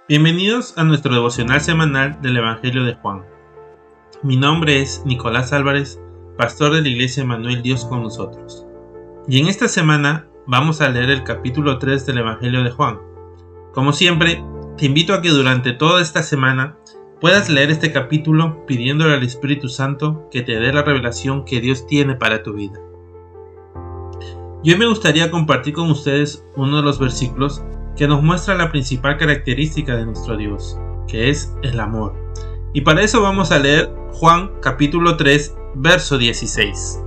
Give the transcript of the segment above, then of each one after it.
Bienvenidos a nuestro devocional semanal del Evangelio de Juan. Mi nombre es Nicolás Álvarez, pastor de la Iglesia Emmanuel Dios con nosotros. Y en esta semana vamos a leer el capítulo 3 del Evangelio de Juan. Como siempre, te invito a que durante toda esta semana puedas leer este capítulo pidiéndole al Espíritu Santo que te dé la revelación que Dios tiene para tu vida. Y hoy me gustaría compartir con ustedes uno de los versículos que nos muestra la principal característica de nuestro Dios, que es el amor. Y para eso vamos a leer Juan capítulo 3, verso 16.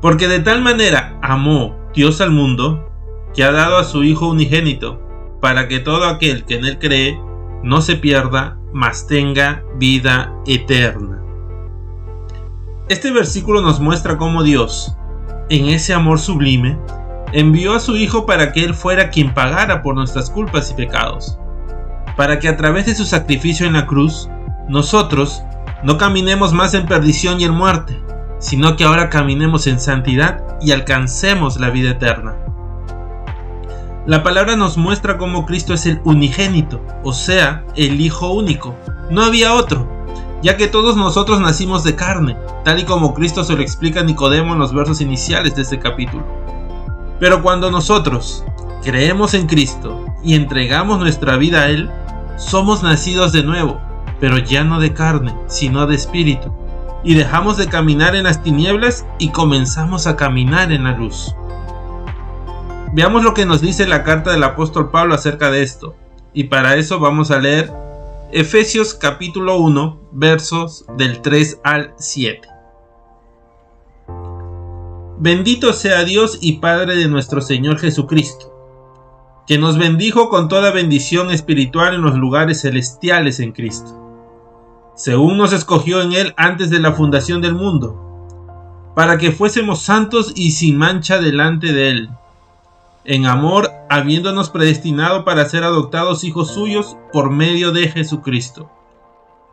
Porque de tal manera amó Dios al mundo, que ha dado a su Hijo unigénito, para que todo aquel que en él cree no se pierda, mas tenga vida eterna. Este versículo nos muestra cómo Dios, en ese amor sublime, envió a su Hijo para que Él fuera quien pagara por nuestras culpas y pecados, para que a través de su sacrificio en la cruz, nosotros no caminemos más en perdición y en muerte, sino que ahora caminemos en santidad y alcancemos la vida eterna. La palabra nos muestra cómo Cristo es el unigénito, o sea, el Hijo único. No había otro, ya que todos nosotros nacimos de carne, tal y como Cristo se lo explica a Nicodemo en los versos iniciales de este capítulo. Pero cuando nosotros creemos en Cristo y entregamos nuestra vida a Él, somos nacidos de nuevo, pero ya no de carne, sino de espíritu, y dejamos de caminar en las tinieblas y comenzamos a caminar en la luz. Veamos lo que nos dice la carta del apóstol Pablo acerca de esto, y para eso vamos a leer Efesios capítulo 1, versos del 3 al 7. Bendito sea Dios y Padre de nuestro Señor Jesucristo, que nos bendijo con toda bendición espiritual en los lugares celestiales en Cristo, según nos escogió en Él antes de la fundación del mundo, para que fuésemos santos y sin mancha delante de Él, en amor, habiéndonos predestinado para ser adoptados hijos suyos por medio de Jesucristo,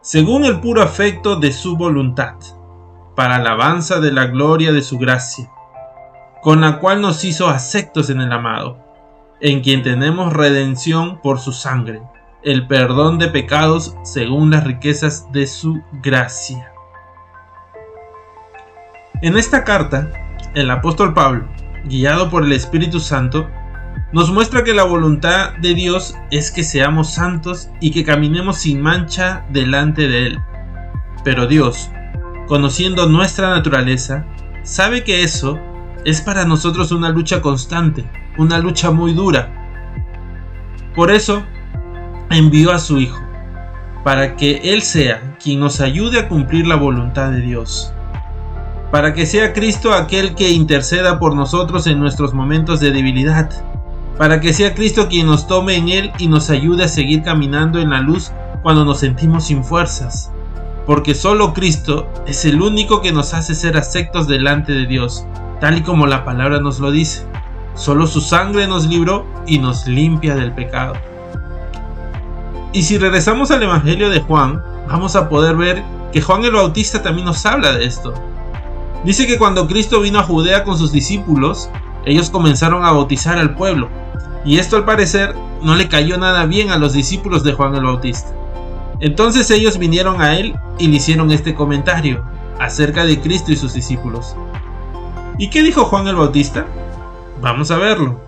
según el puro afecto de su voluntad, para alabanza de la gloria de su gracia, con la cual nos hizo aceptos en el amado, en quien tenemos redención por su sangre, el perdón de pecados según las riquezas de su gracia. En esta carta, el apóstol Pablo, guiado por el Espíritu Santo, nos muestra que la voluntad de Dios es que seamos santos y que caminemos sin mancha delante de Él. Pero Dios, conociendo nuestra naturaleza, sabe que eso es para nosotros una lucha constante, una lucha muy dura. Por eso envió a su Hijo, para que Él sea quien nos ayude a cumplir la voluntad de Dios, para que sea Cristo aquel que interceda por nosotros en nuestros momentos de debilidad, para que sea Cristo quien nos tome en Él y nos ayude a seguir caminando en la luz cuando nos sentimos sin fuerzas, porque solo Cristo es el único que nos hace ser aceptos delante de Dios, tal y como la palabra nos lo dice. Solo su sangre nos libró y nos limpia del pecado. Y si regresamos al Evangelio de Juan, vamos a poder ver que Juan el Bautista también nos habla de esto. Dice que cuando Cristo vino a Judea con sus discípulos, ellos comenzaron a bautizar al pueblo, y esto al parecer no le cayó nada bien a los discípulos de Juan el Bautista. Entonces ellos vinieron a él y le hicieron este comentario acerca de Cristo y sus discípulos. ¿Y qué dijo Juan el Bautista? Vamos a verlo.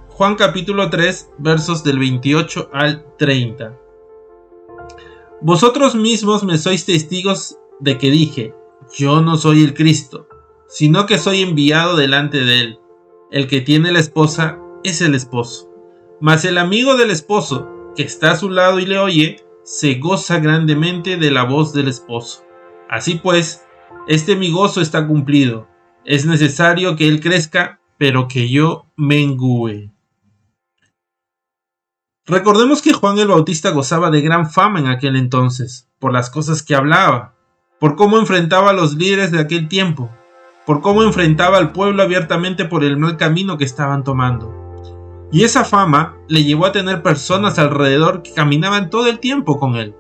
Juan capítulo 3, versos del 28 al 30. Vosotros mismos me sois testigos de que dije, yo no soy el Cristo, sino que soy enviado delante de él. El que tiene la esposa es el esposo. Mas el amigo del esposo, que está a su lado y le oye, se goza grandemente de la voz del esposo. Así pues, mi gozo está cumplido. Es necesario que él crezca, pero que yo mengüe. Recordemos que Juan el Bautista gozaba de gran fama en aquel entonces, por las cosas que hablaba, por cómo enfrentaba a los líderes de aquel tiempo, por cómo enfrentaba al pueblo abiertamente por el mal camino que estaban tomando. Y esa fama le llevó a tener personas alrededor que caminaban todo el tiempo con él,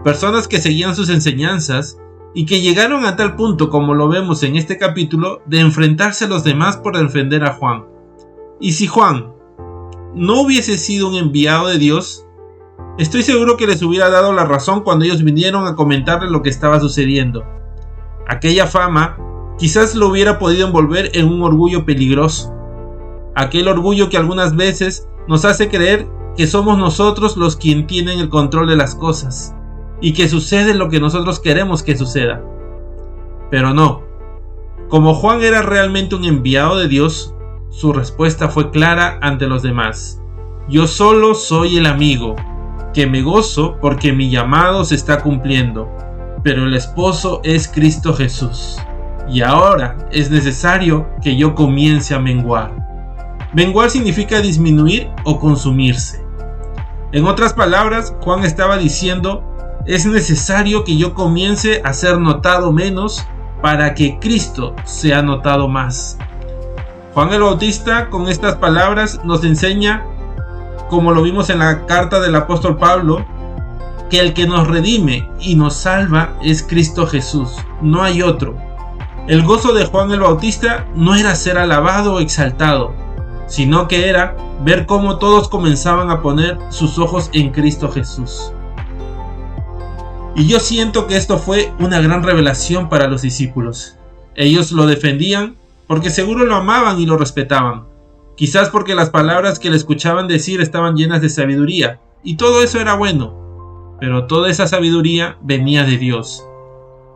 personas que seguían sus enseñanzas y que llegaron a tal punto, como lo vemos en este capítulo, de enfrentarse a los demás por defender a Juan. Y si Juan no hubiese sido un enviado de Dios, estoy seguro que les hubiera dado la razón cuando ellos vinieron a comentarle lo que estaba sucediendo. Aquella fama quizás lo hubiera podido envolver en un orgullo peligroso. Aquel orgullo que algunas veces nos hace creer que somos nosotros los quienes tienen el control de las cosas y que sucede lo que nosotros queremos que suceda. Pero no. Como Juan era realmente un enviado de Dios, su respuesta fue clara ante los demás. Yo solo soy el amigo, que me gozo porque mi llamado se está cumpliendo, pero el esposo es Cristo Jesús, y ahora es necesario que yo comience a menguar. Menguar significa disminuir o consumirse. En otras palabras, Juan estaba diciendo, es necesario que yo comience a ser notado menos para que Cristo sea notado más. Juan el Bautista con estas palabras nos enseña, como lo vimos en la carta del apóstol Pablo, que el que nos redime y nos salva es Cristo Jesús, no hay otro. El gozo de Juan el Bautista no era ser alabado o exaltado, sino que era ver cómo todos comenzaban a poner sus ojos en Cristo Jesús. Y yo siento que esto fue una gran revelación para los discípulos. Ellos lo defendían porque seguro lo amaban y lo respetaban. Quizás porque las palabras que le escuchaban decir estaban llenas de sabiduría, y todo eso era bueno. Pero toda esa sabiduría venía de Dios.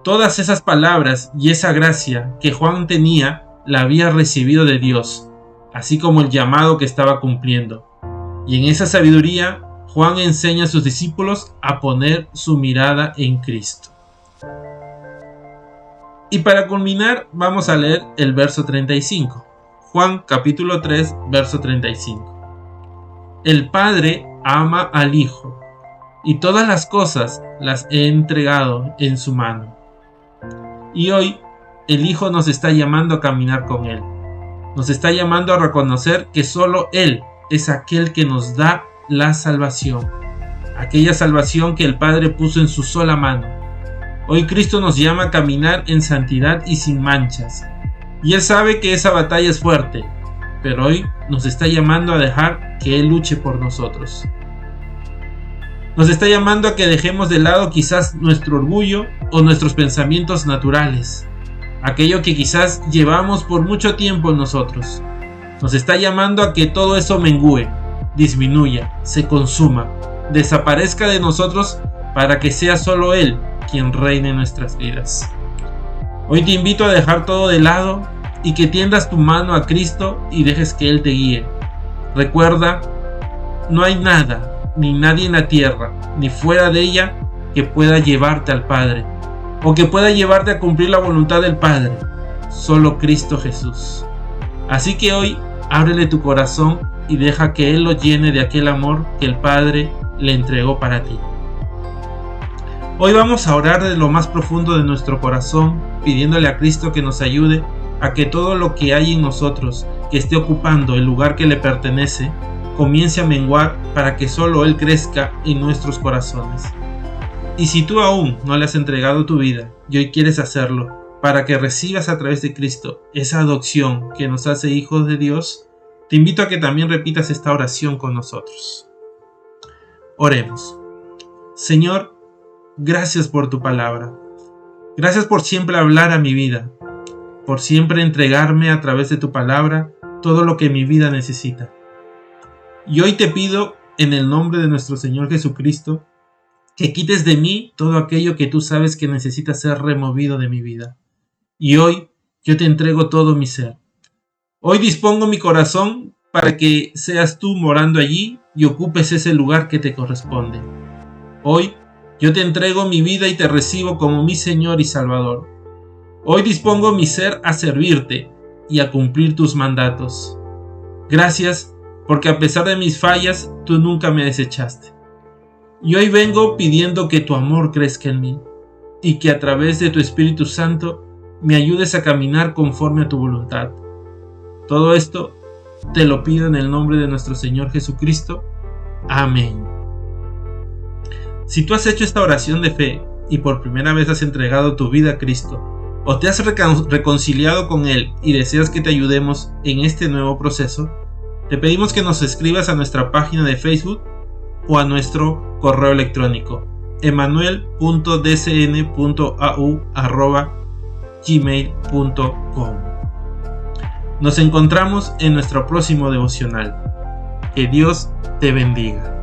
Todas esas palabras y esa gracia que Juan tenía la había recibido de Dios, así como el llamado que estaba cumpliendo. Y en esa sabiduría, Juan enseña a sus discípulos a poner su mirada en Cristo. Y para culminar, vamos a leer el verso 35. Juan capítulo 3, verso 35. El Padre ama al Hijo, y todas las cosas las he entregado en su mano. Y hoy, el Hijo nos está llamando a caminar con Él. Nos está llamando a reconocer que solo Él es aquel que nos da la salvación. Aquella salvación que el Padre puso en su sola mano. Hoy Cristo nos llama a caminar en santidad y sin manchas. Y Él sabe que esa batalla es fuerte, pero hoy nos está llamando a dejar que Él luche por nosotros. Nos está llamando a que dejemos de lado quizás nuestro orgullo o nuestros pensamientos naturales, aquello que quizás llevamos por mucho tiempo en nosotros. Nos está llamando a que todo eso mengüe, disminuya, se consuma, desaparezca de nosotros para que sea solo Él quien reine en nuestras vidas. Hoy te invito a dejar todo de lado y que tiendas tu mano a Cristo y dejes que Él te guíe. Recuerda, no hay nada, ni nadie en la tierra, ni fuera de ella, que pueda llevarte al Padre, o que pueda llevarte a cumplir la voluntad del Padre. Solo Cristo Jesús. Así que hoy, ábrele tu corazón y deja que Él lo llene de aquel amor que el Padre le entregó para ti. Hoy vamos a orar de lo más profundo de nuestro corazón, pidiéndole a Cristo que nos ayude a que todo lo que hay en nosotros, que esté ocupando el lugar que le pertenece, comience a menguar para que solo Él crezca en nuestros corazones. Y si tú aún no le has entregado tu vida y hoy quieres hacerlo, para que recibas a través de Cristo esa adopción que nos hace hijos de Dios, te invito a que también repitas esta oración con nosotros. Oremos. Señor, gracias por tu palabra. Gracias por siempre hablar a mi vida, por siempre entregarme a través de tu palabra todo lo que mi vida necesita. Y hoy te pido, en el nombre de nuestro Señor Jesucristo, que quites de mí todo aquello que tú sabes que necesita ser removido de mi vida. Y hoy yo te entrego todo mi ser. Hoy dispongo mi corazón para que seas tú morando allí y ocupes ese lugar que te corresponde. Hoy yo te entrego mi vida y te recibo como mi Señor y Salvador. Hoy dispongo mi ser a servirte y a cumplir tus mandatos. Gracias, porque a pesar de mis fallas, tú nunca me desechaste. Y hoy vengo pidiendo que tu amor crezca en mí y que a través de tu Espíritu Santo me ayudes a caminar conforme a tu voluntad. Todo esto te lo pido en el nombre de nuestro Señor Jesucristo. Amén. Si tú has hecho esta oración de fe y por primera vez has entregado tu vida a Cristo, o te has reconciliado con Él y deseas que te ayudemos en este nuevo proceso, Te pedimos que nos escribas a nuestra página de Facebook o a nuestro correo electrónico emanuel.dcn.au@gmail.com. Nos encontramos en nuestro próximo devocional. Que Dios te bendiga.